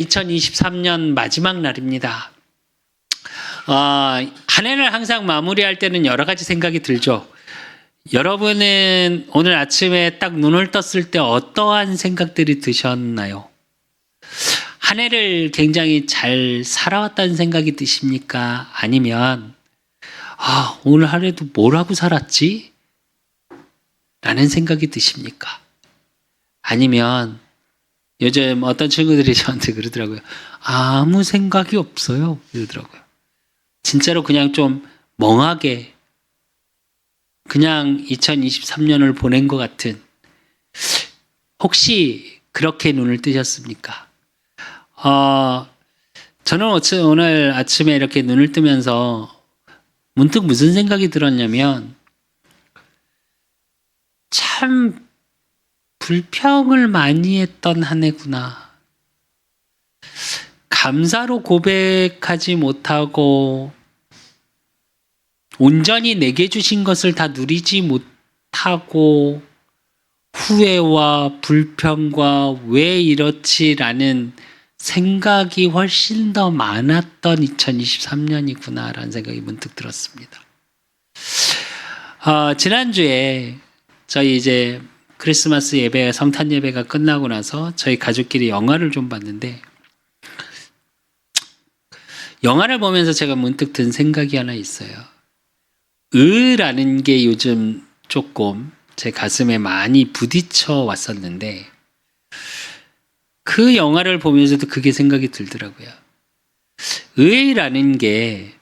2023년 마지막 날입니다. 한 해를 항상 마무리할 때는 여러 가지 생각이 들죠. 여러분은 오늘 아침에 딱 눈을 떴을 때 어떠한 생각들이 드셨나요? 한 해를 굉장히 잘 살아왔다는 생각이 드십니까? 아니면 오늘 하루에도 뭘 하고 살았지? 라는 생각이 드십니까? 아니면 요즘 어떤 친구들이 저한테 그러더라고요. 아무 생각이 없어요. 이러더라고요. 진짜로 그냥 좀 멍하게 그냥 2023년을 보낸 것 같은, 혹시 그렇게 눈을 뜨셨습니까? 저는 오늘 아침에 이렇게 눈을 뜨면서 문득 무슨 생각이 들었냐면, 참 불평을 많이 했던 한 해구나. 감사로 고백하지 못하고 온전히 내게 주신 것을 다 누리지 못하고 후회와 불평과 왜 이렇지라는 생각이 훨씬 더 많았던 2023년이구나라는 생각이 문득 들었습니다. 지난주에 저희 이제 크리스마스 예배, 성탄 예배가 끝나고 나서 저희 가족끼리 영화를 좀 봤는데, 영화를 보면서 제가 문득 든 생각이 하나 있어요. 라는 게 요즘 조금 제 가슴에 많이 부딪혀 왔었는데, 그 영화를 보면서도 그게 생각이 들더라고요. 의라는 게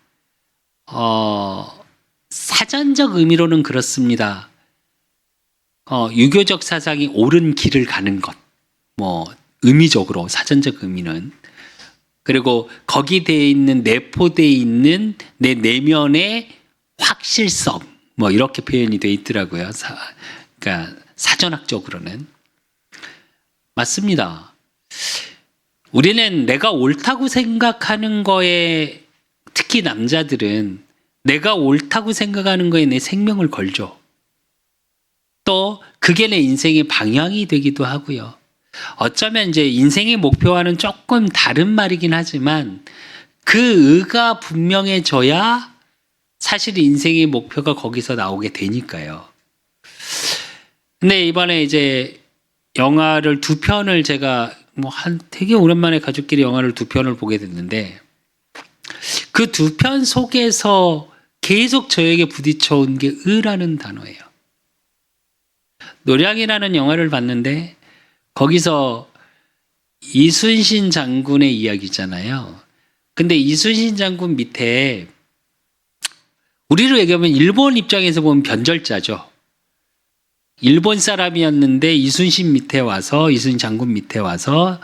사전적 의미로는 그렇습니다. 유교적 사상이 옳은 길을 가는 것, 의미적으로 사전적 의미는, 그리고 거기 되어 있는, 내포되어 있는 내 내면의 확실성, 이렇게 표현이 되어 있더라고요. 그러니까 사전학적으로는 맞습니다. 우리는 내가 옳다고 생각하는 거에, 특히 남자들은 내가 옳다고 생각하는 거에 내 생명을 걸죠. 또 그게 내 인생의 방향이 되기도 하고요. 어쩌면 이제 인생의 목표와는 조금 다른 말이긴 하지만, 그 의가 분명해져야 사실 인생의 목표가 거기서 나오게 되니까요. 근데 이번에 이제 영화를 두 편을 제가 되게 오랜만에 가족끼리 영화를 두 편을 보게 됐는데, 그 두 편 속에서 계속 저에게 부딪혀온 게 의라는 단어예요. 노량이라는 영화를 봤는데 거기서 이순신 장군의 이야기잖아요. 근데 이순신 장군 밑에, 우리로 얘기하면 일본 입장에서 보면 변절자죠. 일본 사람이었는데 이순신 장군 밑에 와서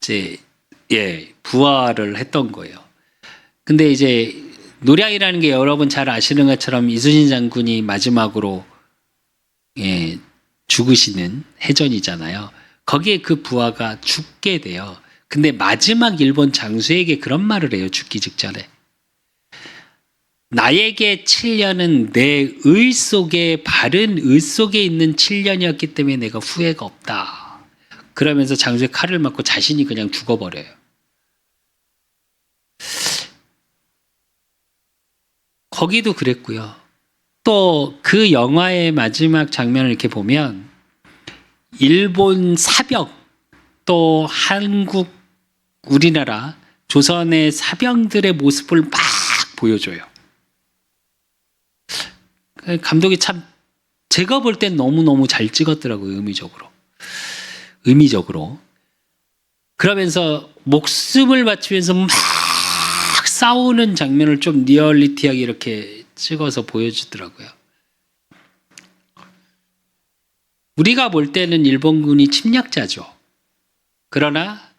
이제 부하를 했던 거예요. 근데 이제 노량이라는 게 여러분 잘 아시는 것처럼 이순신 장군이 마지막으로 죽으시는 해전이잖아요. 거기에 그 부하가 죽게 돼요. 근데 마지막 일본 장수에게 그런 말을 해요. 죽기 직전에. 나에게 7년은 내 의 속에, 바른 의 속에 있는 7년이었기 때문에 내가 후회가 없다. 그러면서 장수의 칼을 맞고 자신이 그냥 죽어버려요. 거기도 그랬고요. 또 그 영화의 마지막 장면을 이렇게 보면 일본 사병, 또 한국, 우리나라, 조선의 사병들의 모습을 막 보여줘요. 감독이 참, 제가 볼 땐 너무너무 잘 찍었더라고요. 의미적으로. 그러면서 목숨을 바치면서 막 싸우는 장면을 좀 리얼리티하게 이렇게 찍어서 보여주더라고요. 우리가 볼 때는 일본군이 침략자죠. 그러나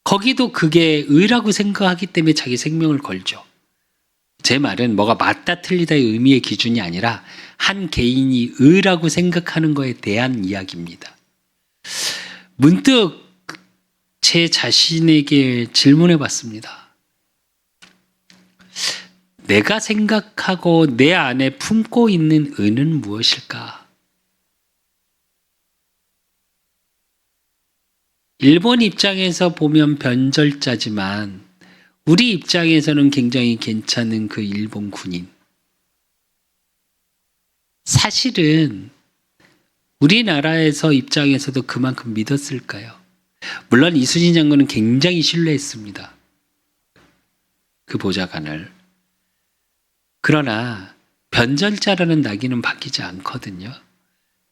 거기도 그게 의라고 생각하기 때문에 자기 생명을 걸죠. 제 말은 뭐가 맞다 틀리다의 의미의 기준이 아니라 한 개인이 의라고 생각하는 거에 대한 이야기입니다. 문득 제 자신에게 질문해 봤습니다. 내가 생각하고 내 안에 품고 있는 의는 무엇일까? 일본 입장에서 보면 변절자지만 우리 입장에서는 굉장히 괜찮은 그 일본 군인. 사실은 우리나라에서 입장에서도 그만큼 믿었을까요? 물론 이순신 장군은 굉장히 신뢰했습니다. 그 보좌관을. 그러나 변절자라는 낙인은 바뀌지 않거든요.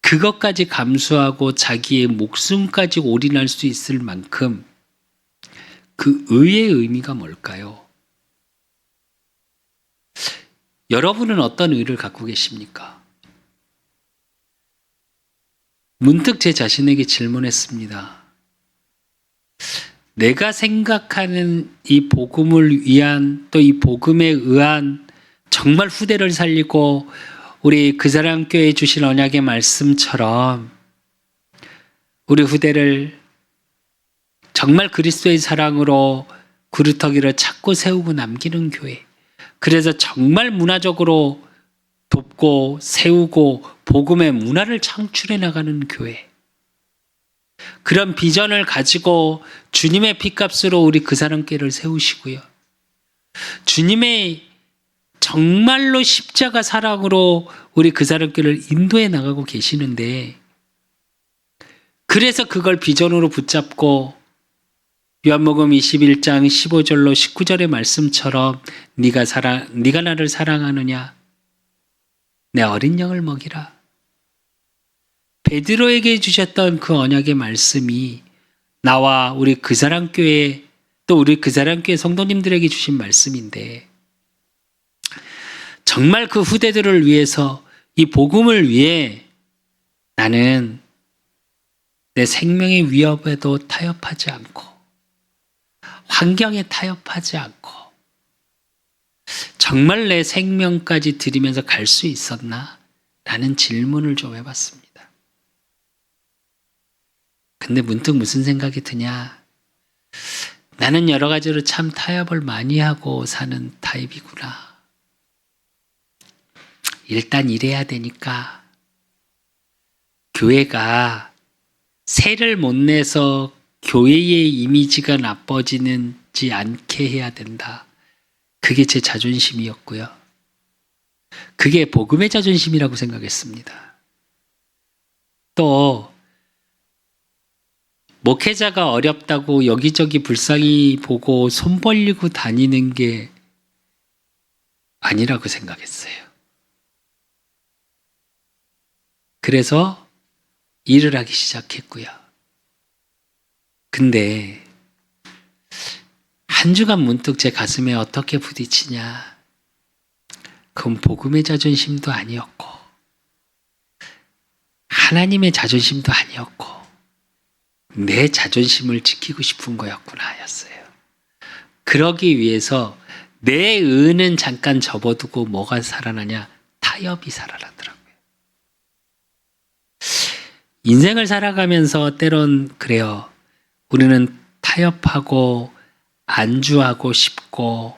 그것까지 감수하고 자기의 목숨까지 올인할 수 있을 만큼 그 의의 의미가 뭘까요? 여러분은 어떤 의를 갖고 계십니까? 문득 제 자신에게 질문했습니다. 내가 생각하는 이 복음을 위한 또 이 복음에 의한 정말 후대를 살리고 우리 그 사람 교회에 주신 언약의 말씀처럼 우리 후대를 정말 그리스도의 사랑으로 구루터기를 찾고 세우고 남기는 교회. 그래서 정말 문화적으로 돕고 세우고 복음의 문화를 창출해 나가는 교회. 그런 비전을 가지고 주님의 피값으로 우리 그 사람 교회를 세우시고요. 주님의 정말로 십자가 사랑으로 우리 그 사람 교회를 인도해 나가고 계시는데 그래서 그걸 비전으로 붙잡고 요한복음 21장 15절로 19절의 말씀처럼 네가 나를 사랑하느냐? 내 어린 양을 먹이라. 베드로에게 주셨던 그 언약의 말씀이 나와 우리 그 사람 교회 또 우리 그 사람 교회 성도님들에게 주신 말씀인데 정말 그 후대들을 위해서 이 복음을 위해 나는 내 생명의 위협에도 타협하지 않고 환경에 타협하지 않고 정말 내 생명까지 드리면서 갈 수 있었나? 라는 질문을 좀 해봤습니다. 근데 문득 무슨 생각이 드냐? 나는 여러 가지로 참 타협을 많이 하고 사는 타입이구나. 일단 이래야 되니까 교회가 세를 못 내서 교회의 이미지가 나빠지지 않게 해야 된다. 그게 제 자존심이었고요. 그게 복음의 자존심이라고 생각했습니다. 또 목회자가 어렵다고 여기저기 불쌍히 보고 손 벌리고 다니는 게 아니라고 생각했어요. 그래서 일을 하기 시작했고요. 근데 한 주간 문득 제 가슴에 어떻게 부딪히냐? 그건 복음의 자존심도 아니었고 하나님의 자존심도 아니었고 내 자존심을 지키고 싶은 거였구나 하였어요. 그러기 위해서 내 의는 잠깐 접어두고 뭐가 살아나냐? 타협이 살아나더라고요. 인생을 살아가면서 때론 그래요. 우리는 타협하고 안주하고 싶고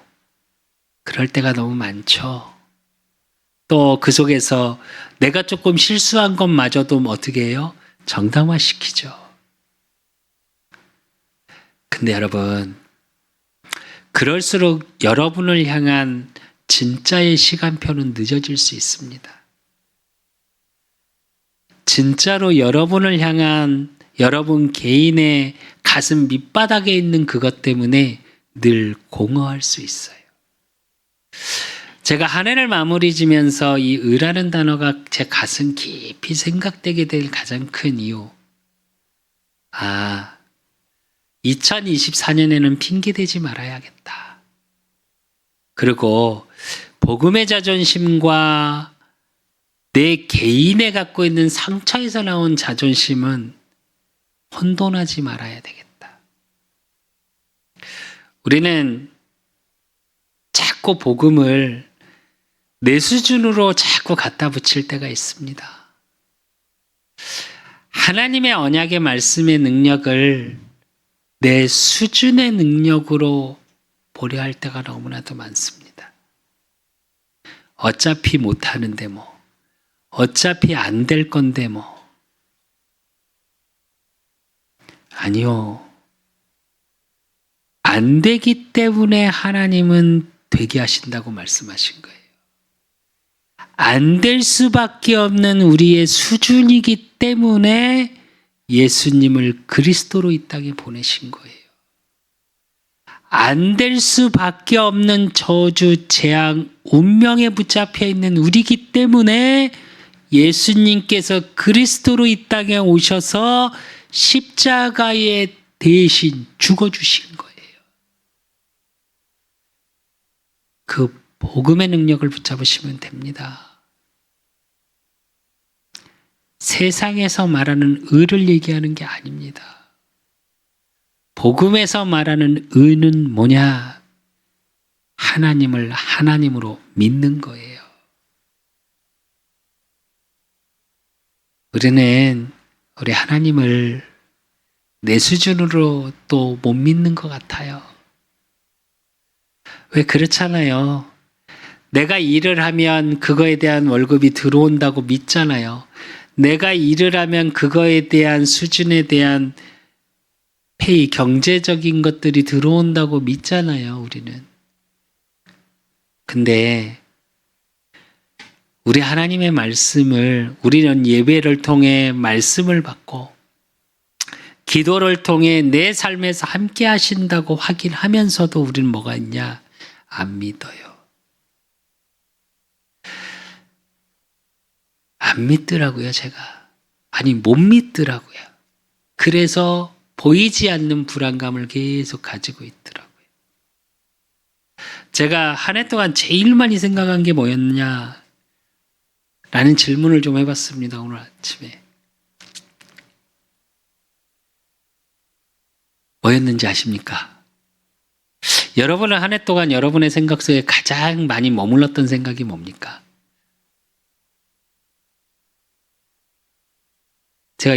그럴 때가 너무 많죠. 또 그 속에서 내가 조금 실수한 것마저도 어떻게 해요? 정당화시키죠. 근데 여러분, 그럴수록 여러분을 향한 진짜의 시간표는 늦어질 수 있습니다. 진짜로 여러분을 향한 여러분 개인의 가슴 밑바닥에 있는 그것 때문에 늘 공허할 수 있어요. 제가 한 해를 마무리 지면서 이 의라는 단어가 제 가슴 깊이 생각되게 될 가장 큰 이유. 2024년에는 핑계대지 말아야겠다. 그리고 복음의 자존심과 내 개인에 갖고 있는 상처에서 나온 자존심은 혼돈하지 말아야 되겠다. 우리는 자꾸 복음을 내 수준으로 자꾸 갖다 붙일 때가 있습니다. 하나님의 언약의 말씀의 능력을 내 수준의 능력으로 보려 할 때가 너무나도 많습니다. 어차피 못하는데 뭐. 어차피 안 될 건데 뭐. 아니요. 안 되기 때문에 하나님은 되게 하신다고 말씀하신 거예요. 안 될 수밖에 없는 우리의 수준이기 때문에 예수님을 그리스도로 이 땅에 보내신 거예요. 안 될 수밖에 없는 저주, 재앙, 운명에 붙잡혀 있는 우리이기 때문에 예수님께서 그리스도로 이 땅에 오셔서 십자가에 대신 죽어주신 거예요. 그 복음의 능력을 붙잡으시면 됩니다. 세상에서 말하는 의를 얘기하는 게 아닙니다. 복음에서 말하는 의는 뭐냐? 하나님을 하나님으로 믿는 거예요. 우리는 우리 하나님을 내 수준으로 또 못 믿는 것 같아요. 왜 그렇잖아요. 내가 일을 하면 그거에 대한 월급이 들어온다고 믿잖아요. 내가 일을 하면 그거에 대한 수준에 대한 페이, 경제적인 것들이 들어온다고 믿잖아요, 우리는. 근데 우리 하나님의 말씀을, 우리는 예배를 통해 말씀을 받고 기도를 통해 내 삶에서 함께 하신다고 확인하면서도 우리는 뭐가 있냐? 안 믿어요. 안 믿더라고요, 제가. 아니, 못 믿더라고요. 그래서 보이지 않는 불안감을 계속 가지고 있더라고요. 제가 한 해 동안 제일 많이 생각한 게 뭐였냐? 라는 질문을 좀 해봤습니다, 오늘 아침에. 뭐였는지 아십니까? 여러분은 한 해 동안 여러분의 생각 속에 가장 많이 머물렀던 생각이 뭡니까? 제가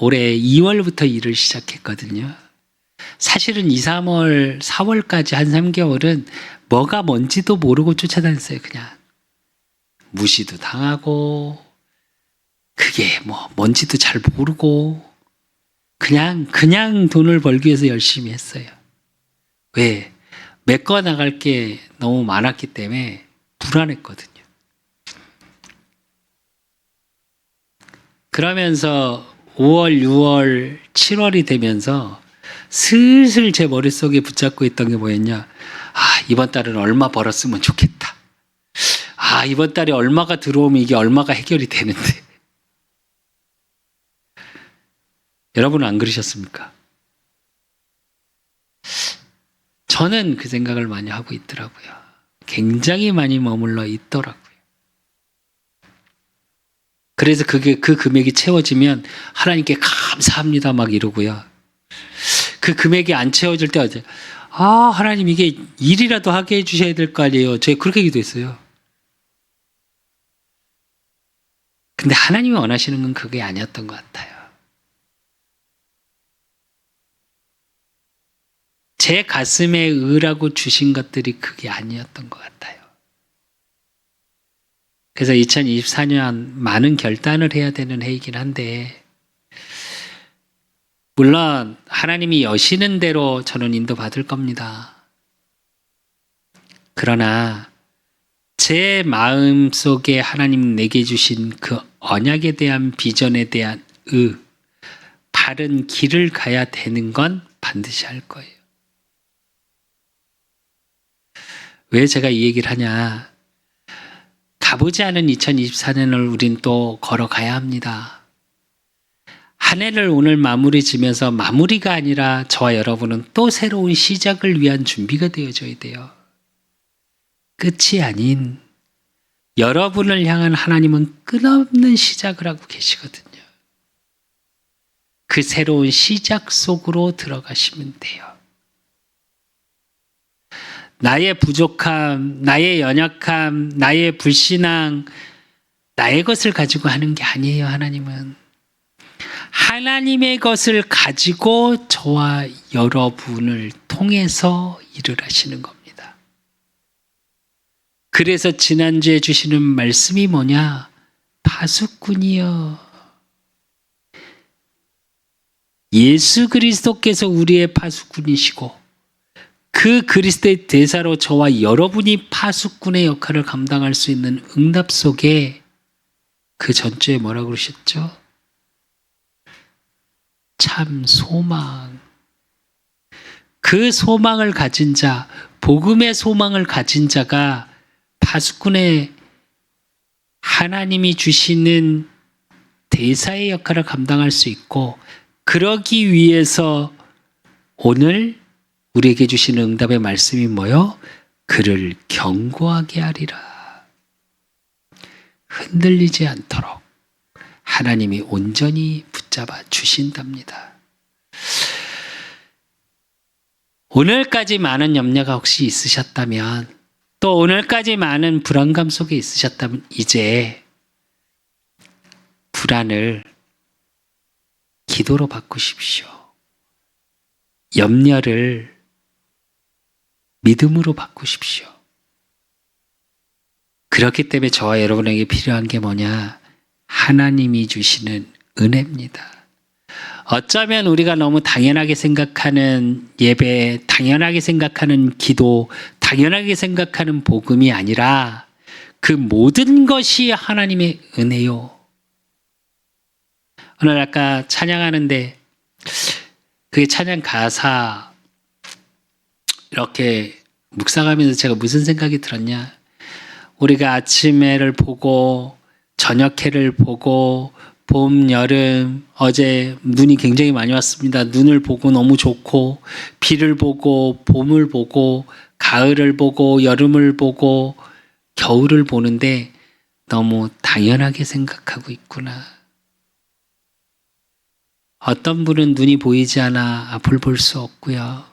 올해 2월부터 일을 시작했거든요. 사실은 2, 3월, 4월까지 한 3개월은 뭐가 뭔지도 모르고 쫓아다녔어요, 그냥. 무시도 당하고, 그게 뭔지도 잘 모르고, 그냥 돈을 벌기 위해서 열심히 했어요. 왜? 메꿔 나갈 게 너무 많았기 때문에 불안했거든요. 그러면서 5월, 6월, 7월이 되면서 슬슬 제 머릿속에 붙잡고 있던 게 뭐였냐? 이번 달은 얼마 벌었으면 좋겠다. 이번 달에 얼마가 들어오면 이게 얼마가 해결이 되는데. 여러분은 안 그러셨습니까? 저는 그 생각을 많이 하고 있더라고요. 굉장히 많이 머물러 있더라고요. 그래서 그 금액이 채워지면 하나님께 감사합니다 막 이러고요. 그 금액이 안 채워질 때 하나님 이게 일이라도 하게 해주셔야 될 거 아니에요. 제가 그렇게 기도했어요. 근데 하나님이 원하시는 건 그게 아니었던 것 같아요. 제 가슴에 의라고 주신 것들이 그게 아니었던 것 같아요. 그래서 2024년 많은 결단을 해야 되는 해이긴 한데, 물론 하나님이 여시는 대로 저는 인도받을 겁니다. 그러나 제 마음속에 하나님 내게 주신 그 언약에 대한 비전에 대한 바른 길을 가야 되는 건 반드시 할 거예요. 왜 제가 이 얘기를 하냐? 가보지 않은 2024년을 우린 또 걸어가야 합니다. 한 해를 오늘 마무리 지면서 마무리가 아니라 저와 여러분은 또 새로운 시작을 위한 준비가 되어져야 돼요. 끝이 아닌 여러분을 향한 하나님은 끝없는 시작을 하고 계시거든요. 그 새로운 시작 속으로 들어가시면 돼요. 나의 부족함, 나의 연약함, 나의 불신앙, 나의 것을 가지고 하는 게 아니에요, 하나님은. 하나님의 것을 가지고 저와 여러분을 통해서 일을 하시는 겁니다. 그래서 지난주에 주시는 말씀이 뭐냐? 파수꾼이여. 예수 그리스도께서 우리의 파수꾼이시고 그 그리스도의 대사로 저와 여러분이 파수꾼의 역할을 감당할 수 있는 응답 속에 그 전주에 뭐라고 그러셨죠? 참 소망. 그 소망을 가진 자, 복음의 소망을 가진 자가 파수꾼의 하나님이 주시는 대사의 역할을 감당할 수 있고, 그러기 위해서 오늘 우리에게 주시는 응답의 말씀이 뭐요? 그를 견고하게 하리라. 흔들리지 않도록 하나님이 온전히 붙잡아 주신답니다. 오늘까지 많은 염려가 혹시 있으셨다면, 또 오늘까지 많은 불안감 속에 있으셨다면 이제 불안을 기도로 바꾸십시오. 염려를 믿음으로 바꾸십시오. 그렇기 때문에 저와 여러분에게 필요한 게 뭐냐? 하나님이 주시는 은혜입니다. 어쩌면 우리가 너무 당연하게 생각하는 예배, 당연하게 생각하는 기도, 당연하게 생각하는 복음이 아니라 그 모든 것이 하나님의 은혜요. 오늘 아까 찬양하는데 그 찬양 가사 이렇게 묵상하면서 제가 무슨 생각이 들었냐? 우리가 아침해를 보고 저녁해를 보고 봄, 여름, 어제 눈이 굉장히 많이 왔습니다. 눈을 보고 너무 좋고, 비를 보고, 봄을 보고, 가을을 보고, 여름을 보고, 겨울을 보는데 너무 당연하게 생각하고 있구나. 어떤 분은 눈이 보이지 않아 앞을 볼 수 없고요.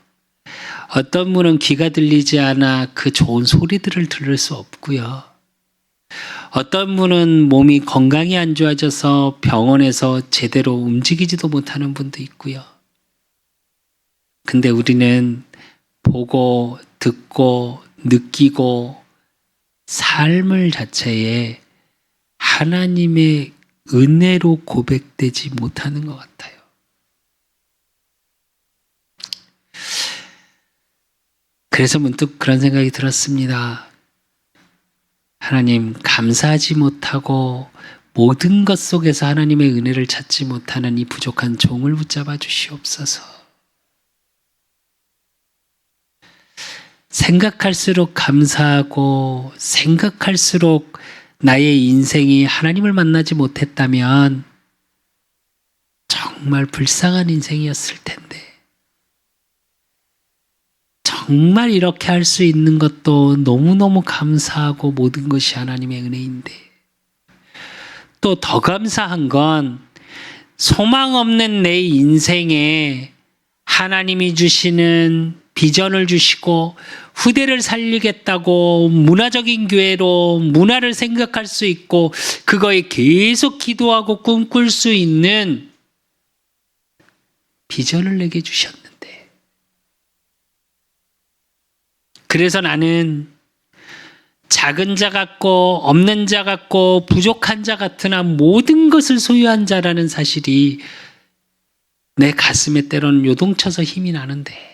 어떤 분은 귀가 들리지 않아 그 좋은 소리들을 들을 수 없고요. 어떤 분은 몸이 건강이 안 좋아져서 병원에서 제대로 움직이지도 못하는 분도 있고요. 근데 우리는 보고 듣고 느끼고 삶을 자체에 하나님의 은혜로 고백되지 못하는 것 같아요. 그래서 문득 그런 생각이 들었습니다. 하나님, 감사하지 못하고 모든 것 속에서 하나님의 은혜를 찾지 못하는 이 부족한 종을 붙잡아 주시옵소서. 생각할수록 감사하고 생각할수록 나의 인생이 하나님을 만나지 못했다면 정말 불쌍한 인생이었을 텐데, 정말 이렇게 할 수 있는 것도 너무너무 감사하고 모든 것이 하나님의 은혜인데, 또 더 감사한 건 소망 없는 내 인생에 하나님이 주시는 비전을 주시고 후대를 살리겠다고 문화적인 교회로 문화를 생각할 수 있고 그거에 계속 기도하고 꿈꿀 수 있는 비전을 내게 주셨는데, 그래서 나는 작은 자 같고 없는 자 같고 부족한 자 같으나 모든 것을 소유한 자라는 사실이 내 가슴에 때로는 요동쳐서 힘이 나는데,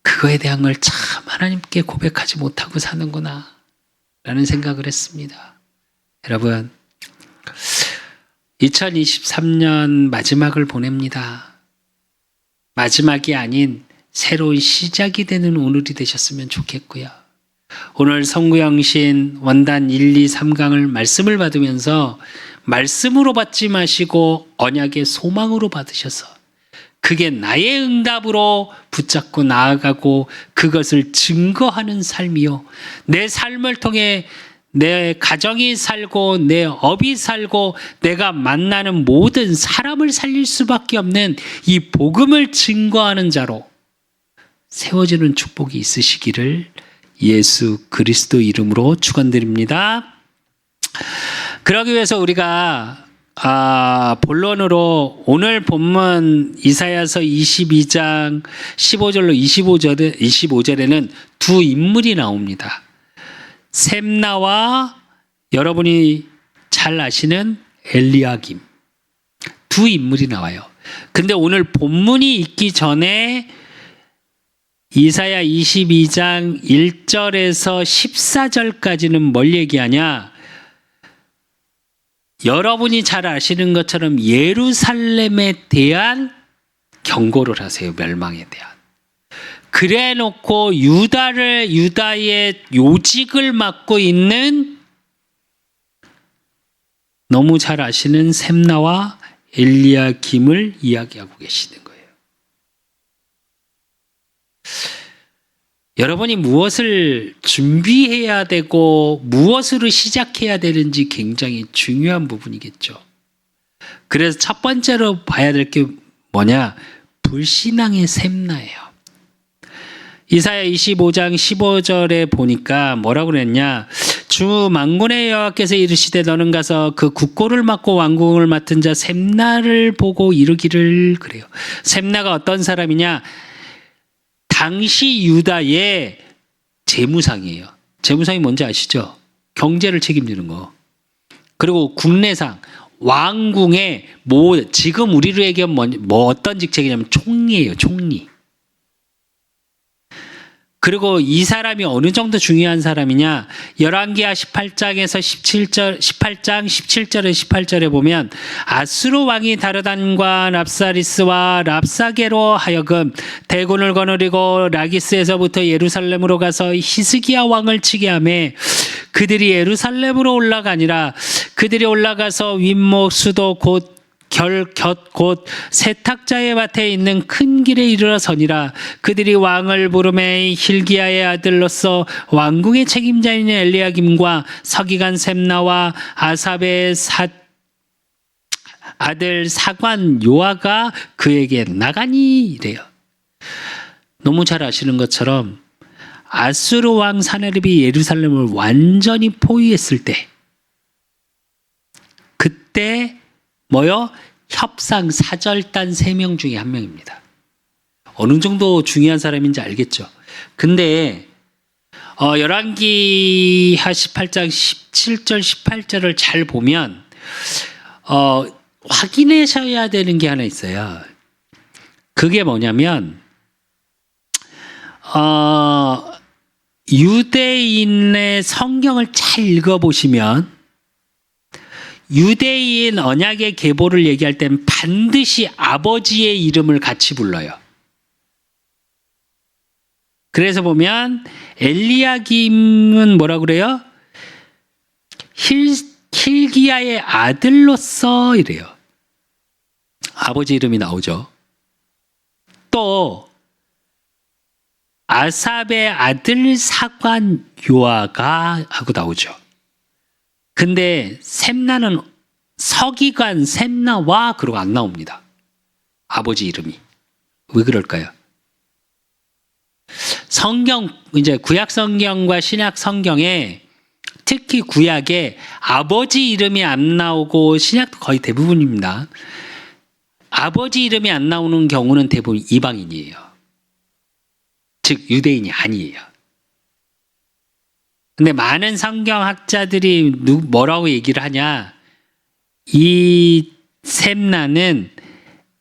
그거에 대한 걸 참 하나님께 고백하지 못하고 사는구나 라는 생각을 했습니다. 여러분, 2023년 마지막을 보냅니다. 마지막이 아닌 새로운 시작이 되는 오늘이 되셨으면 좋겠고요. 오늘 성구영신 원단 1, 2, 3강을 말씀을 받으면서 말씀으로 받지 마시고 언약의 소망으로 받으셔서 그게 나의 응답으로 붙잡고 나아가고 그것을 증거하는 삶이요, 내 삶을 통해 내 가정이 살고 내 업이 살고 내가 만나는 모든 사람을 살릴 수밖에 없는 이 복음을 증거하는 자로 세워지는 축복이 있으시기를 예수 그리스도 이름으로 축원드립니다. 그러기 위해서 우리가 본론으로 오늘 본문 이사야서 22장 15절로 25절에는 두 인물이 나옵니다. 셈나와 여러분이 잘 아시는 엘리야김, 두 인물이 나와요. 근데 오늘 본문이 있기 전에 이사야 22장 1절에서 14절까지는 뭘 얘기하냐? 여러분이 잘 아시는 것처럼 예루살렘에 대한 경고를 하세요. 멸망에 대한. 그래 놓고 유다의 요직을 맡고 있는 너무 잘 아시는 셈나와 엘리야김을 이야기하고 계시는 거예요. 여러분이 무엇을 준비해야 되고 무엇으로 시작해야 되는지 굉장히 중요한 부분이겠죠. 그래서 첫 번째로 봐야 될 게 뭐냐? 불신앙의 셈나예요. 이사야 25장 15절에 보니까 뭐라고 그랬냐? 주 만군의 여호와께서 이르시되 너는 가서 그 국고를 맡고 왕궁을 맡은 자 셈나를 보고 이르기를. 그래요. 셈나가 어떤 사람이냐? 당시 유다의 재무상이에요. 재무상이 뭔지 아시죠? 경제를 책임지는 거. 그리고 국내상 왕궁의 지금 우리로 얘기하면 어떤 직책이냐면 총리예요. 총리. 그리고 이 사람이 어느 정도 중요한 사람이냐? 열왕기하 18장에서 18장 17절에 18절에 보면 아수르 왕이 다르단과 랍사리스와 랍사게로 하여금 대군을 거느리고 라기스에서부터 예루살렘으로 가서 히스기야 왕을 치게 하매 그들이 예루살렘으로 올라가니라. 그들이 올라가서 윗목 수도 곧 세탁자의 밭에 있는 큰 길에 이르러서니라. 그들이 왕을 부르매 hil기야의 아들로서 왕궁의 책임자인 엘리야김과 서기관 셈나와 아삽의 아들 사관 요아가 그에게 나가니 이래요. 너무 잘 아시는 것처럼 아수르 왕 사네립이 예루살렘을 완전히 포위했을 때, 그때 뭐요? 협상 사절단 3명 중에 한 명입니다. 어느 정도 중요한 사람인지 알겠죠? 근데 열왕기하 18장 17절 18절을 잘 보면 확인하셔야 되는 게 하나 있어요. 그게 뭐냐면 유대인의 성경을 잘 읽어보시면 유대인 언약의 계보를 얘기할 땐 반드시 아버지의 이름을 같이 불러요. 그래서 보면 엘리야김은 뭐라 그래요? hil기야의 아들로서 이래요. 아버지 이름이 나오죠. 또 아삽의 아들 사관 요아가 하고 나오죠. 근데 셈나는 서기관 셈나와 그러고 안 나옵니다. 아버지 이름이. 왜 그럴까요? 성경, 이제 구약 성경과 신약 성경에 특히 구약에 아버지 이름이 안 나오고 신약도 거의 대부분입니다. 아버지 이름이 안 나오는 경우는 대부분 이방인이에요. 즉 유대인이 아니에요. 근데 많은 성경학자들이 뭐라고 얘기를 하냐? 이 셈나는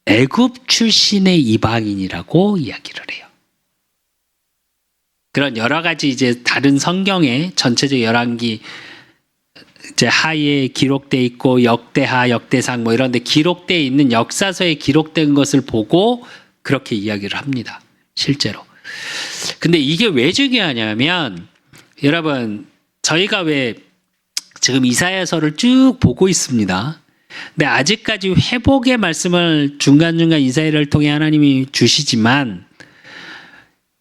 애굽 출신의 이방인이라고 이야기를 해요. 그런 여러 가지 이제 다른 성경에 전체적 열왕기 이제 하에 기록돼 있고 역대하, 역대상 뭐 이런 데 기록돼 있는 역사서에 기록된 것을 보고 그렇게 이야기를 합니다. 실제로. 근데 이게 왜 중요하냐면 여러분, 저희가 왜 지금 이사야서를 쭉 보고 있습니다. 근데 아직까지 회복의 말씀을 중간중간 이사야를 통해 하나님이 주시지만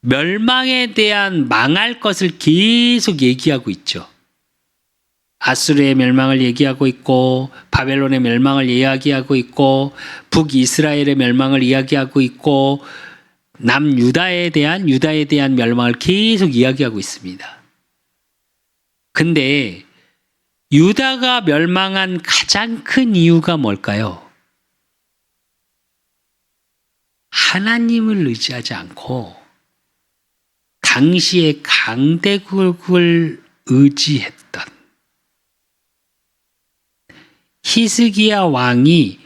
멸망에 대한 망할 것을 계속 얘기하고 있죠. 아수르의 멸망을 얘기하고 있고 바벨론의 멸망을 이야기하고 있고 북이스라엘의 멸망을 이야기하고 있고 남유다에 대한 멸망을 계속 이야기하고 있습니다. 근데 유다가 멸망한 가장 큰 이유가 뭘까요? 하나님을 의지하지 않고 당시의 강대국을 의지했던 히스기야 왕이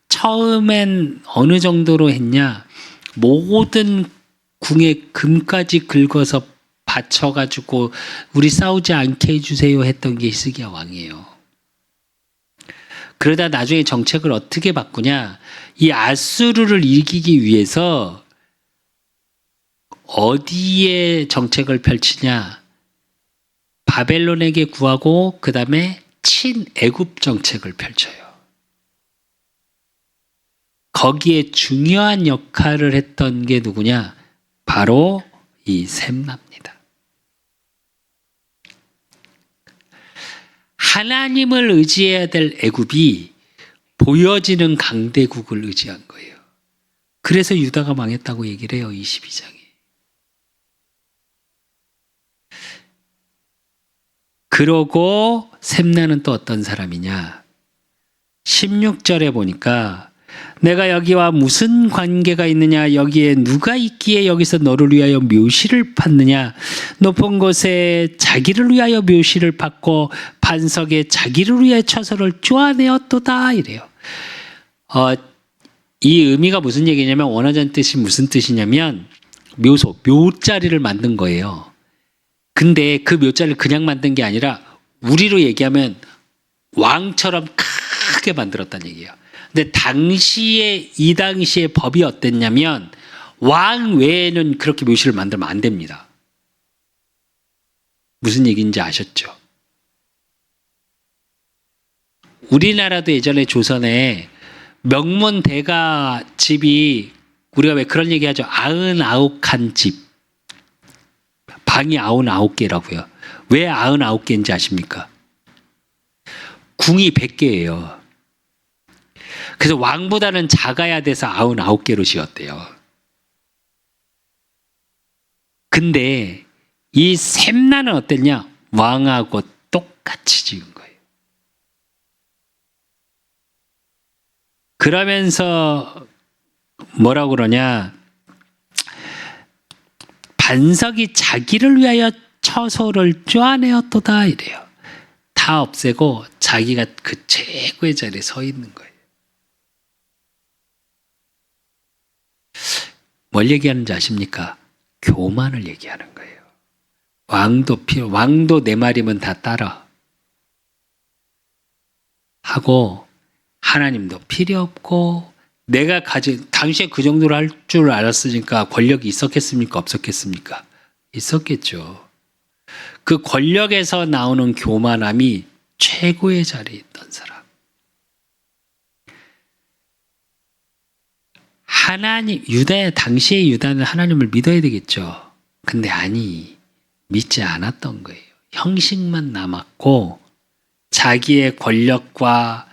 처음엔 어느 정도로 했냐? 모든 궁에 금까지 긁어서 바쳐가지고 우리 싸우지 않게 해주세요 했던 게 히스기야 왕이에요. 그러다 나중에 정책을 어떻게 바꾸냐? 이 아수르를 이기기 위해서 어디에 정책을 펼치냐? 바벨론에게 구하고 그 다음에 친애굽 정책을 펼쳐요. 거기에 중요한 역할을 했던 게 누구냐? 바로 이 셈나입니다. 하나님을 의지해야 될 애굽이 보여지는 강대국을 의지한 거예요. 그래서 유다가 망했다고 얘기를 해요. 22장에. 그러고 셈나는 또 어떤 사람이냐? 16절에 보니까 내가 여기와 무슨 관계가 있느냐? 여기에 누가 있기에 여기서 너를 위하여 묘시를 팠느냐? 높은 곳에 자기를 위하여 묘시를 팠고 반석에 자기를 위해 처소를 쪼아내었도다 이래요. 이 의미가 무슨 얘기냐면 원어전 뜻이 무슨 뜻이냐면 묘자리를 만든 거예요. 근데 그 묘자리를 그냥 만든 게 아니라 우리로 얘기하면 왕처럼 크게 만들었다는 얘기예요. 근데 이 당시의 법이 어땠냐면 왕 외에는 그렇게 묘실을 만들면 안 됩니다. 무슨 얘기인지 아셨죠? 우리나라도 예전에 조선에 명문 대가 집이 우리가 왜 그런 얘기 하죠? 99칸 집. 방이 99개라고요. 왜 99개인지 아십니까? 궁이 100개예요. 그래서 왕보다는 작아야 돼서 99개로 지었대요. 근데 이 셈나는 어땠냐? 왕하고 똑같이 지은 거예요. 그러면서 뭐라고 그러냐? 반석이 자기를 위하여 처소를 쪼아내었도다 이래요. 다 없애고 자기가 그 최고의 자리에 서 있는 거예요. 뭘 얘기하는지 아십니까? 교만을 얘기하는 거예요. 왕도 내 말이면 다 따라 하고 하나님도 필요 없고 내가 가진 당시에 그 정도로 할 줄 알았으니까 권력이 있었겠습니까? 없었겠습니까? 있었겠죠. 그 권력에서 나오는 교만함이 최고의 자리에 있던 사람. 당시의 유다는 하나님을 믿어야 되겠죠. 근데 믿지 않았던 거예요. 형식만 남았고 자기의 권력과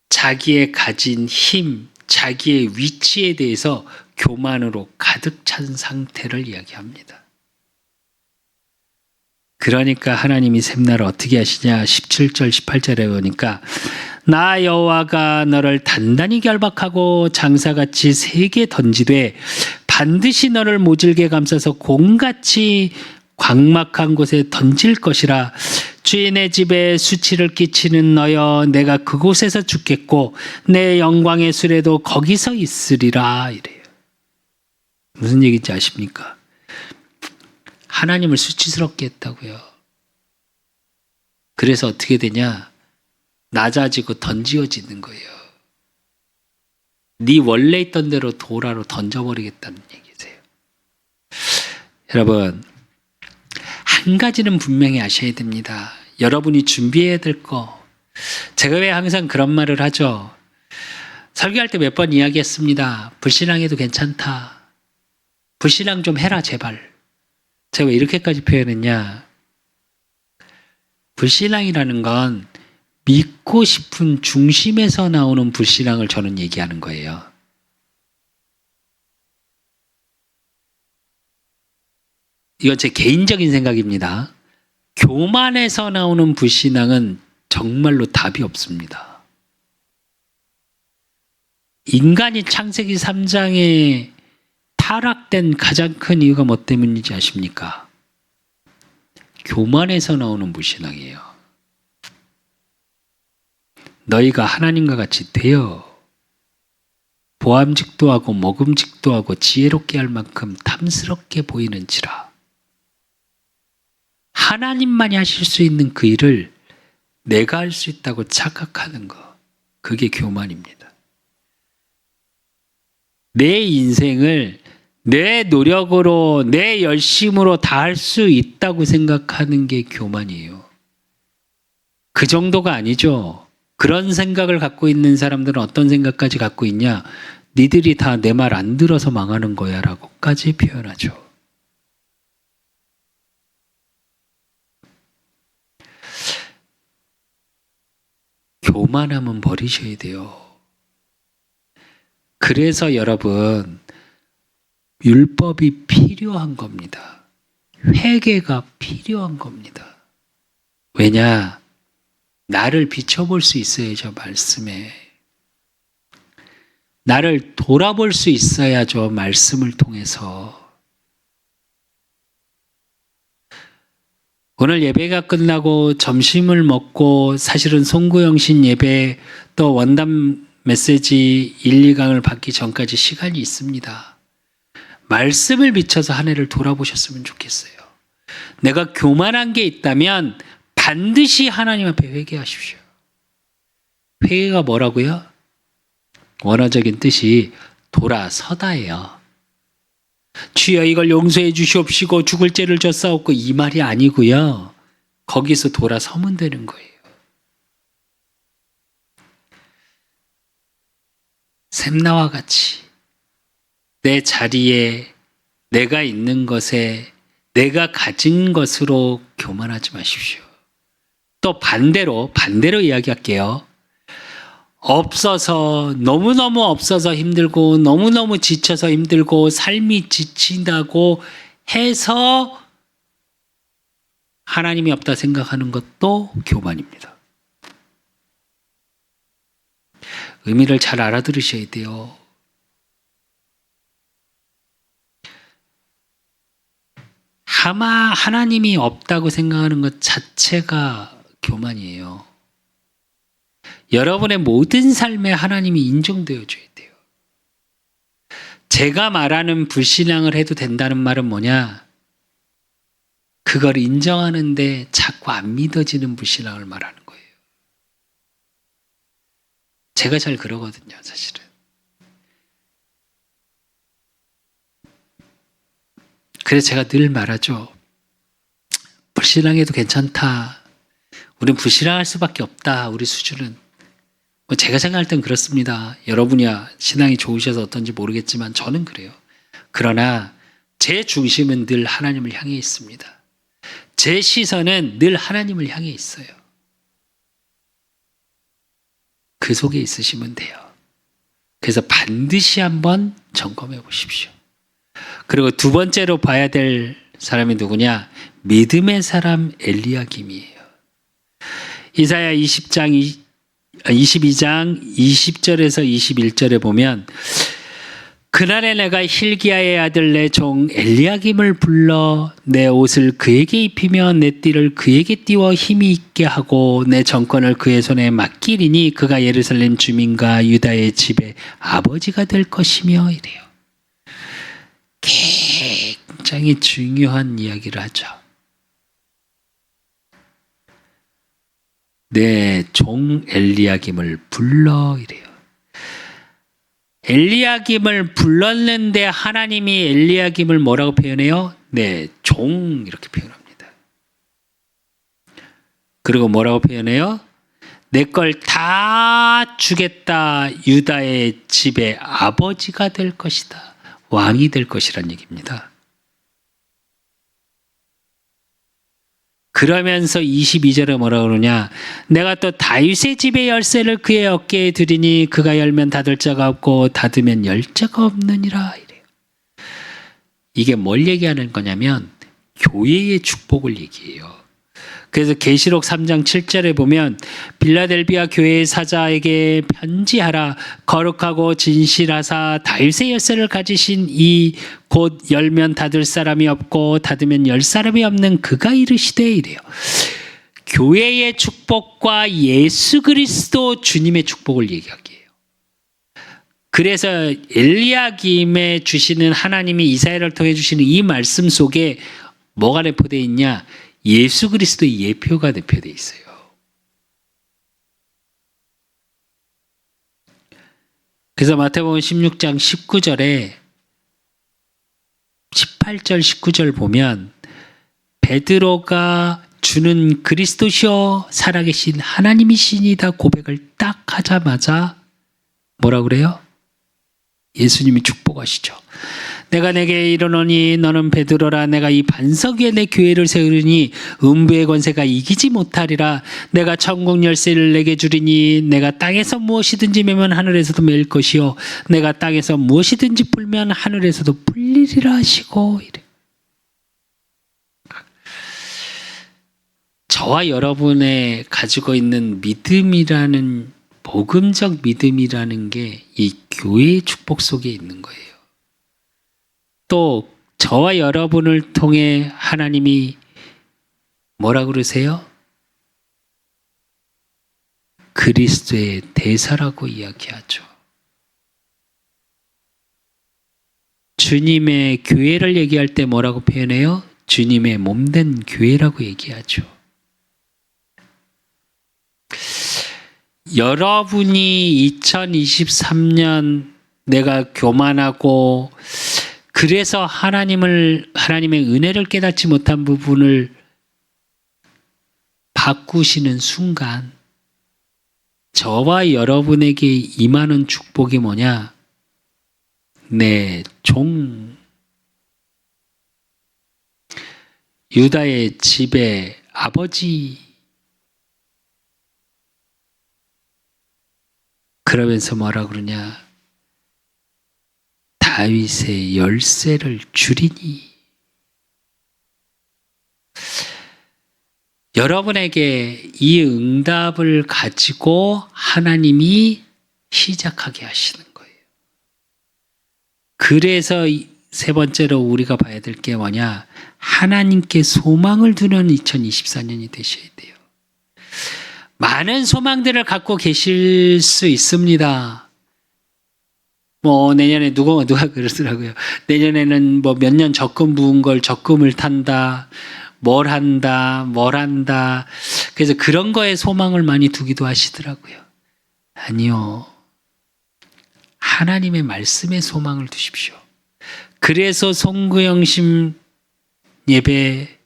자기의 가진 힘, 자기의 위치에 대해서 교만으로 가득 찬 상태를 이야기합니다. 그러니까 하나님이 셈나를 어떻게 하시냐? 17절 18절에 보니까 나 여호와가 너를 단단히 결박하고 장사같이 세게 던지되 반드시 너를 모질게 감싸서 공같이 광막한 곳에 던질 것이라. 주인의 집에 수치를 끼치는 너여 내가 그곳에서 죽겠고 내 영광의 수레도 거기서 있으리라 이래요. 무슨 얘기인지 아십니까? 하나님을 수치스럽게 했다고요. 그래서 어떻게 되냐? 낮아지고 던지어지는 거예요. 네 원래 있던 대로 도라로 던져버리겠다는 얘기세요. 여러분, 한 가지는 분명히 아셔야 됩니다. 여러분이 준비해야 될 거. 제가 왜 항상 그런 말을 하죠? 설교할 때 몇 번 이야기했습니다. 불신앙해도 괜찮다. 불신앙 좀 해라 제발. 제가 왜 이렇게까지 표현했냐? 불신앙이라는 건 믿고 싶은 중심에서 나오는 불신앙을 저는 얘기하는 거예요. 이건 제 개인적인 생각입니다. 교만에서 나오는 불신앙은 정말로 답이 없습니다. 인간이 창세기 3장에 타락된 가장 큰 이유가 뭐 때문인지 아십니까? 교만에서 나오는 불신앙이에요. 너희가 하나님과 같이 되어 보암직도 하고 먹음직도 하고 지혜롭게 할 만큼 탐스럽게 보이는지라. 하나님만이 하실 수 있는 그 일을 내가 할 수 있다고 착각하는 거, 그게 교만입니다. 내 인생을 내 노력으로, 내 열심으로 다 할 수 있다고 생각하는 게 교만이에요. 그 정도가 아니죠. 그런 생각을 갖고 있는 사람들은 어떤 생각까지 갖고 있냐? 니들이 다 내 말 안 들어서 망하는 거야 라고까지 표현하죠. 교만함은 버리셔야 돼요. 그래서 여러분, 율법이 필요한 겁니다. 회개가 필요한 겁니다. 왜냐? 나를 비춰볼 수 있어야죠, 말씀에. 나를 돌아볼 수 있어야죠, 말씀을 통해서. 오늘 예배가 끝나고 점심을 먹고 사실은 송구영신 예배 또 원담 메시지 1, 2강을 받기 전까지 시간이 있습니다. 말씀을 비춰서 한 해를 돌아보셨으면 좋겠어요. 내가 교만한 게 있다면 반드시 하나님 앞에 회개하십시오. 회개가 뭐라고요? 원어적인 뜻이 돌아서다예요. 주여 이걸 용서해 주시옵시고 죽을 죄를 졌사옵고 이 말이 아니고요. 거기서 돌아서면 되는 거예요. 샘나와 같이 내 자리에, 내가 있는 것에, 내가 가진 것으로 교만하지 마십시오. 또 반대로 이야기할게요. 없어서, 너무너무 없어서 힘들고 너무너무 지쳐서 힘들고 삶이 지친다고 해서 하나님이 없다 생각하는 것도 교만입니다. 의미를 잘 알아들으셔야 돼요. 하나님이 없다고 생각하는 것 자체가 교만이에요. 여러분의 모든 삶에 하나님이 인정되어 줘야 돼요. 제가 말하는 불신앙을 해도 된다는 말은 뭐냐? 그걸 인정하는데 자꾸 안 믿어지는 불신앙을 말하는 거예요. 제가 잘 그러거든요, 사실은. 그래서 제가 늘 말하죠. 불신앙해도 괜찮다. 우린 불신앙할 수밖에 없다. 우리 수준은. 제가 생각할 땐 그렇습니다. 여러분이야 신앙이 좋으셔서 어떤지 모르겠지만 저는 그래요. 그러나 제 중심은 늘 하나님을 향해 있습니다. 제 시선은 늘 하나님을 향해 있어요. 그 속에 있으시면 돼요. 그래서 반드시 한번 점검해 보십시오. 그리고 두 번째로 봐야 될 사람이 누구냐? 믿음의 사람 엘리야김이에요. 이사야 22장 20절에서 21절에 보면 그날에 내가 hil기야의 아들 내 종 엘리야김을 불러 내 옷을 그에게 입히며 내 띠를 그에게 띄워 힘이 있게 하고 내 정권을 그의 손에 맡기리니 그가 예루살렘 주민과 유다의 집의 아버지가 될 것이며 이래요. 굉장히 중요한 이야기를 하죠. 내 종 엘리야김을 불러 이래요. 엘리야김을 불렀는데 하나님이 엘리야김을 뭐라고 표현해요? 내 종 이렇게 표현합니다. 그리고 뭐라고 표현해요? 내 걸 다 주겠다. 유다의 집의 아버지가 될 것이다. 왕이 될 것이란 얘기입니다. 그러면서 22절에 뭐라고 그러냐? 내가 또 다윗의 집의 열쇠를 그의 어깨에 두리니 그가 열면 닫을 자가 없고 닫으면 열 자가 없느니라 이래요. 이게 뭘 얘기하는 거냐면 교회의 축복을 얘기해요. 그래서 계시록 3장 7절에 보면 빌라델비아 교회의 사자에게 편지하라. 거룩하고 진실하사 다윗의 열쇠를 가지신 이 곧 열면 닫을 사람이 없고 닫으면 열 사람이 없는 그가 이르시되 이래요. 교회의 축복과 예수 그리스도 주님의 축복을 얘기하기예요. 그래서 엘리야김에 주시는 하나님이 이사야를 통해 주시는 이 말씀 속에 뭐가 내포되어 있냐? 예수 그리스도의 예표가 내포되어 있어요. 그래서 마태복음 16장 19절에 18절 19절 보면 베드로가 주는 그리스도시여 살아계신 하나님이시니다 고백을 딱 하자마자 뭐라 그래요? 예수님이 축복하시죠. 내가 내게 이르노니 너는 베드로라. 내가 이 반석 위에 내 교회를 세우리니 음부의 권세가 이기지 못하리라. 내가 천국 열쇠를 내게 주리니 내가 땅에서 무엇이든지 매면 하늘에서도 매일 것이요 내가 땅에서 무엇이든지 풀면 하늘에서도 풀리리라 하시고. 이래. 저와 여러분의 가지고 있는 믿음이라는 복음적 믿음이라는 게 이 교회의 축복 속에 있는 거예요. 또 저와 여러분을 통해 하나님이 뭐라 그러세요? 그리스도의 대사라고 이야기하죠. 주님의 교회를 얘기할 때 뭐라고 표현해요? 주님의 몸된 교회라고 얘기하죠. 여러분이 2023년 내가 교만하고 그래서 하나님의 은혜를 깨닫지 못한 부분을 바꾸시는 순간 저와 여러분에게 임하는 축복이 뭐냐? 내 종 유다의 집의 아버지. 그러면서 뭐라 그러냐? 다윗의 열쇠를 주리니. 여러분에게 이 응답을 가지고 하나님이 시작하게 하시는 거예요. 그래서 세 번째로 우리가 봐야 될 게 뭐냐? 하나님께 소망을 두는 2024년이 되셔야 돼요. 많은 소망들을 갖고 계실 수 있습니다. 내년에 누가 그러더라고요. 내년에는 몇 년 적금 부은 걸 적금을 탄다. 뭘 한다. 그래서 그런 거에 소망을 많이 두기도 하시더라고요. 아니요. 하나님의 말씀에 소망을 두십시오. 그래서 송구영심 예배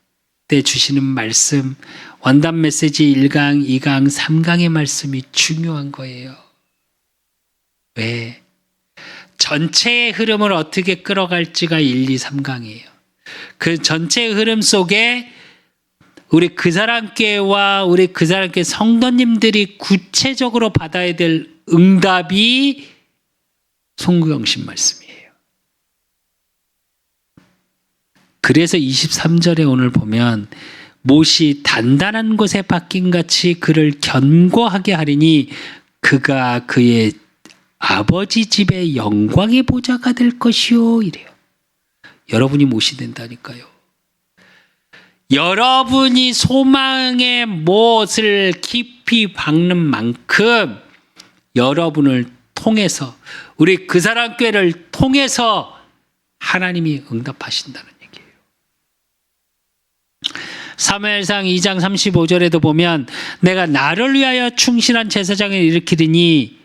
때 주시는 말씀, 원단 메시지 1강, 2강, 3강의 말씀이 중요한 거예요. 왜? 전체의 흐름을 어떻게 끌어갈지가 1, 2, 3강이에요. 그 전체의 흐름 속에 우리 그 사람 교회와 우리 그 사람 교회 성도님들이 구체적으로 받아야 될 응답이 송구영신 말씀이에요. 그래서 23절에 오늘 보면 못이 단단한 곳에 박힌같이 그를 견고하게 하리니 그가 그의 아버지 집의 영광의 보좌가 될 것이요. 이래요. 여러분이 못이 된다니까요. 여러분이 소망의 못을 깊이 박는 만큼 여러분을 통해서 우리 그 사람 교회를 통해서 하나님이 응답하신다는 얘기예요. 사무엘상 2장 35절에도 보면 내가 나를 위하여 충실한 제사장을 일으키리니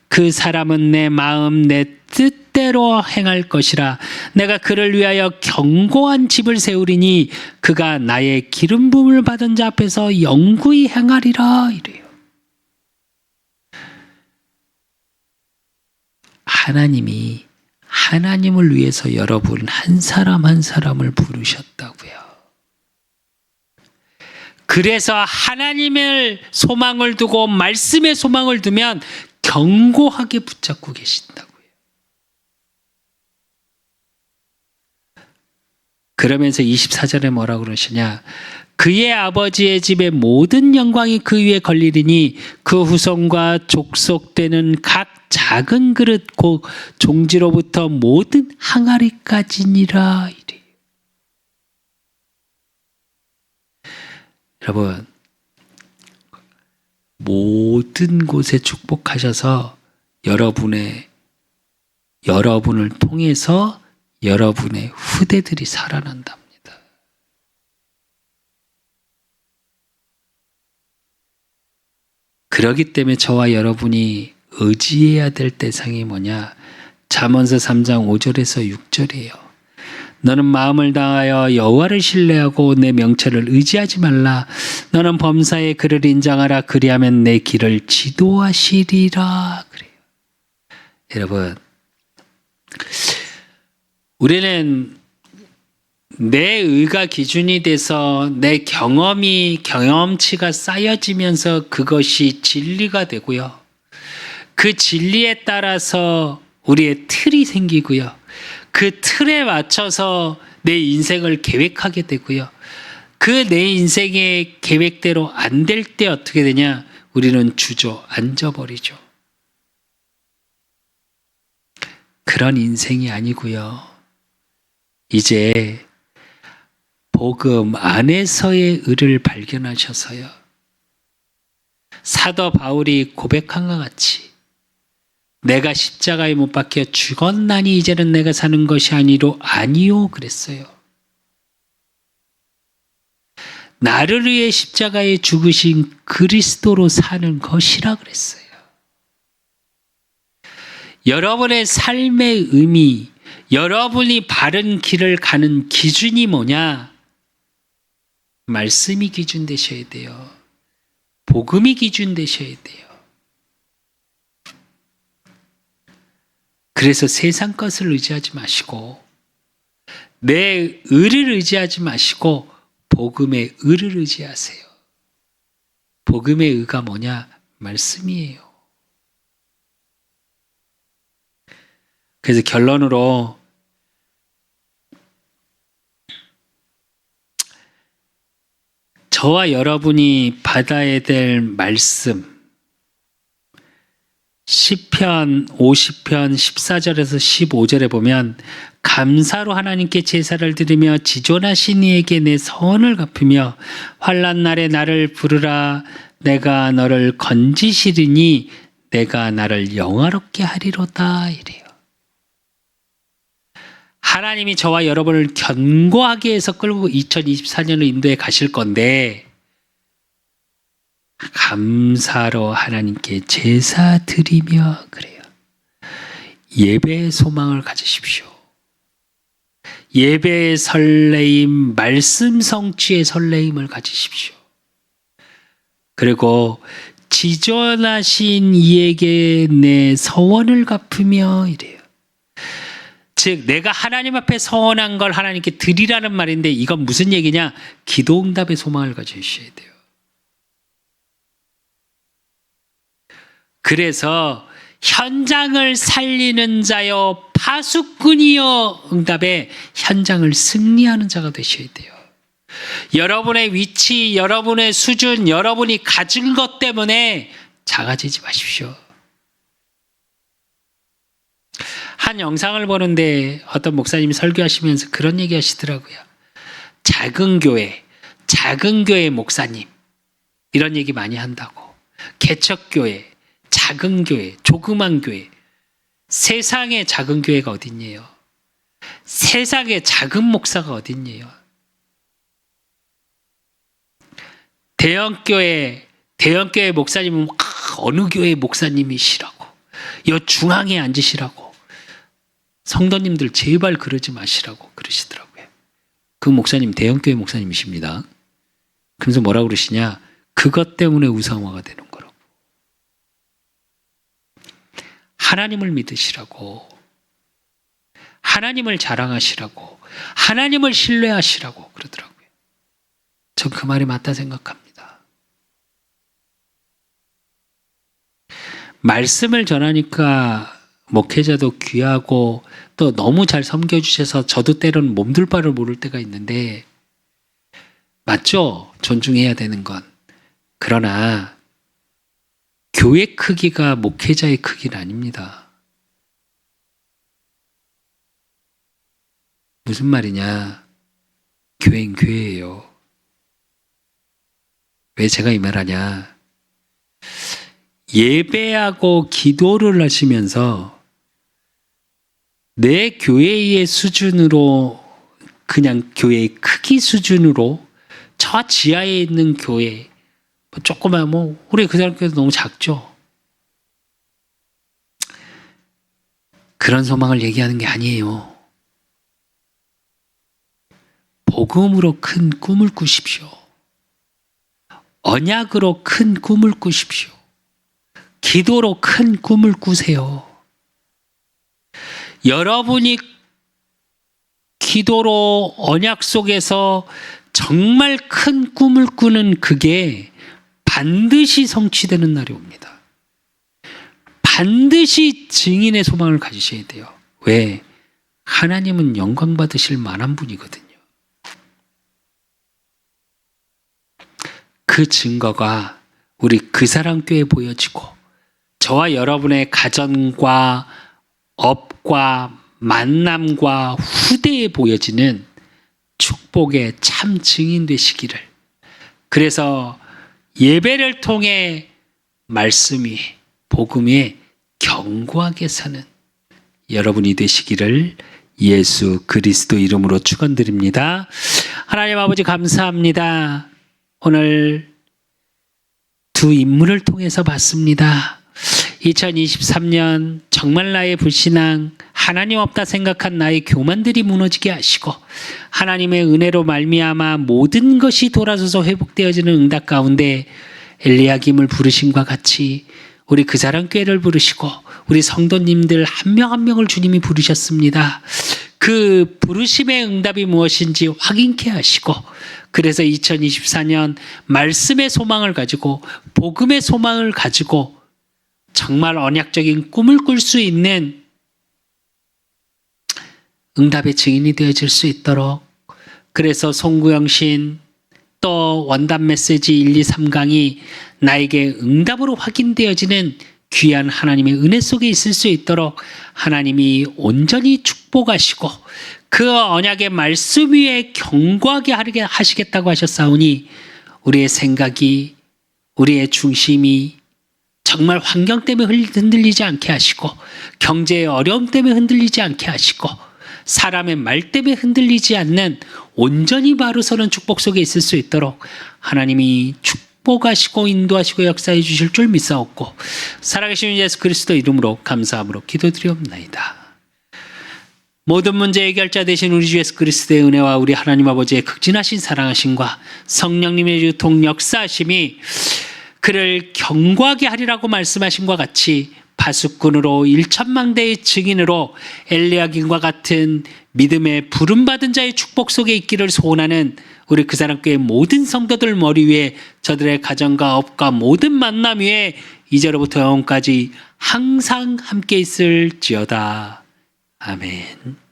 그 사람은 내 마음 내 뜻대로 행할 것이라. 내가 그를 위하여 견고한 집을 세우리니 그가 나의 기름 부음을 받은 자 앞에서 영구히 행하리라. 이래요. 하나님이 하나님을 위해서 여러분 한 사람 한 사람을 부르셨다고요. 그래서 하나님의 소망을 두고 말씀의 소망을 두면 견고하게 붙잡고 계신다고요. 그러면서 24절에 뭐라고 그러시냐? 그의 아버지의 집의 모든 영광이 그 위에 걸리리니 그 후손과 족속되는 각 작은 그릇 곧 종지로부터 모든 항아리까지니라. 이래요. 여러분, 모든 곳에 축복하셔서 여러분의 여러분을 통해서 여러분의 후대들이 살아난답니다. 그렇기 때문에 저와 여러분이 의지해야 될 대상이 뭐냐? 잠언서 3장 5절에서 6절이에요. 너는 마음을 다하여 여호와를 신뢰하고 내 명철을 의지하지 말라. 너는 범사의 그를 인정하라. 그리하면 내 길을 지도하시리라. 그래요. 여러분, 우리는 내 의가 기준이 돼서 내 경험치가 쌓여지면서 그것이 진리가 되고요. 그 진리에 따라서 우리의 틀이 생기고요. 그 틀에 맞춰서 내 인생을 계획하게 되고요. 그 내 인생의 계획대로 안 될 때 어떻게 되냐? 우리는 주저앉아버리죠. 그런 인생이 아니고요. 이제 복음 안에서의 의를 발견하셔서요. 사도 바울이 고백한 것 같이 내가 십자가에 못 박혀 죽었나니 이제는 내가 사는 것이 아니요 그랬어요. 나를 위해 십자가에 죽으신 그리스도로 사는 것이라 그랬어요. 여러분의 삶의 의미, 여러분이 바른 길을 가는 기준이 뭐냐? 말씀이 기준 되셔야 돼요. 복음이 기준 되셔야 돼요. 그래서 세상 것을 의지하지 마시고 내 의를 의지하지 마시고 복음의 의를 의지하세요. 복음의 의가 뭐냐? 말씀이에요. 그래서 결론으로 저와 여러분이 받아야 될 말씀 시편 50편 14절에서 15절에 보면 감사로 하나님께 제사를 드리며 지존하신 이에게 내 선을 갚으며 환난 날에 나를 부르라. 내가 너를 건지시리니 내가 나를 영화롭게 하리로다. 이래요. 하나님이 저와 여러분을 견고하게 해서 끌고 2024년을 인도에 가실 건데 감사로 하나님께 제사 드리며 그래요. 예배의 소망을 가지십시오. 예배의 설레임, 말씀 성취의 설레임을 가지십시오. 그리고 지존하신 이에게 내 서원을 갚으며 이래요. 즉 내가 하나님 앞에 서원한 걸 하나님께 드리라는 말인데 이건 무슨 얘기냐? 기도응답의 소망을 가지셔야 돼요. 그래서 현장을 살리는 자여 파수꾼이여 응답에 현장을 승리하는 자가 되셔야 돼요. 여러분의 위치, 여러분의 수준, 여러분이 가진 것 때문에 작아지지 마십시오. 한 영상을 보는데 어떤 목사님이 설교하시면서 그런 얘기 하시더라고요. 작은 교회 목사님 이런 얘기 많이 한다고. 개척교회, 작은 교회, 조그만 교회. 세상에 작은 교회가 어딨니요? 세상에 작은 목사가 어딨니요? 대형교회 목사님은 어느 교회 목사님이시라고. 여 중앙에 앉으시라고. 성도님들 제발 그러지 마시라고 그러시더라고요. 그 목사님 대형교회 목사님이십니다. 그래서 뭐라고 그러시냐? 그것 때문에 우상화가 되는 거라고. 하나님을 믿으시라고. 하나님을 자랑하시라고. 하나님을 신뢰하시라고 그러더라고요. 전 그 말이 맞다 생각합니다. 말씀을 전하니까 목회자도 귀하고 또 너무 잘 섬겨주셔서 저도 때로는 몸둘 바를 모를 때가 있는데 맞죠? 존중해야 되는 건. 그러나 교회 크기가 목회자의 크기는 아닙니다. 무슨 말이냐? 교회는 교회예요. 왜 제가 이 말하냐? 예배하고 기도를 하시면서 내 교회의 수준으로, 그냥 교회의 크기 수준으로 저 지하에 있는 교회, 조그만 우리 그 사람 교회도 너무 작죠. 그런 소망을 얘기하는 게 아니에요. 복음으로 큰 꿈을 꾸십시오. 언약으로 큰 꿈을 꾸십시오. 기도로 큰 꿈을 꾸세요. 여러분이 기도로 언약 속에서 정말 큰 꿈을 꾸는 그게 반드시 성취되는 날이 옵니다. 반드시 증인의 소망을 가지셔야 돼요. 왜? 하나님은 영광 받으실 만한 분이거든요. 그 증거가 우리 그 사람 교회에 보여지고 저와 여러분의 가정과 업과 만남과 후대에 보여지는 축복의 참 증인 되시기를. 그래서 예배를 통해 말씀이, 복음에 견고하게 사는 여러분이 되시기를 예수 그리스도 이름으로 축원드립니다. 하나님 아버지 감사합니다. 오늘 두 인물을 통해서 봤습니다. 2023년 정말 나의 불신앙, 하나님 없다 생각한 나의 교만들이 무너지게 하시고 하나님의 은혜로 말미암아 모든 것이 돌아서서 회복되어지는 응답 가운데 엘리야김을 부르심과 같이 우리 그 사람 교회를 부르시고 우리 성도님들 한 명 한 명을 주님이 부르셨습니다. 그 부르심의 응답이 무엇인지 확인케 하시고, 그래서 2024년 말씀의 소망을 가지고 복음의 소망을 가지고 정말 언약적인 꿈을 꿀 수 있는 응답의 증인이 되어질 수 있도록, 그래서 송구영신 또 원단 메시지 1, 2, 3강이 나에게 응답으로 확인되어지는 귀한 하나님의 은혜 속에 있을 수 있도록 하나님이 온전히 축복하시고 그 언약의 말씀 위에 견고하게 하시겠다고 하셨사오니 우리의 생각이, 우리의 중심이 정말 환경 때문에 흔들리지 않게 하시고 경제의 어려움 때문에 흔들리지 않게 하시고 사람의 말 때문에 흔들리지 않는 온전히 바로 서는 축복 속에 있을 수 있도록 하나님이 축복하시고 인도하시고 역사해 주실 줄 믿사옵고 살아계신 예수 그리스도 이름으로 감사함으로 기도드리옵나이다. 모든 문제 해결자 되신 우리 주 예수 그리스도의 은혜와 우리 하나님 아버지의 극진하신 사랑하심과 성령님의 유통 역사하심이 그를 견고하게 하리라고 말씀하신 것 같이 파수꾼으로 1천망대의 증인으로 엘리야김과 같은 믿음의 부름받은 자의 축복 속에 있기를 소원하는 우리 그 사람 교회 모든 성도들 머리 위에 저들의 가정과 업과 모든 만남 위에 이제로부터 영원까지 항상 함께 있을지어다. 아멘.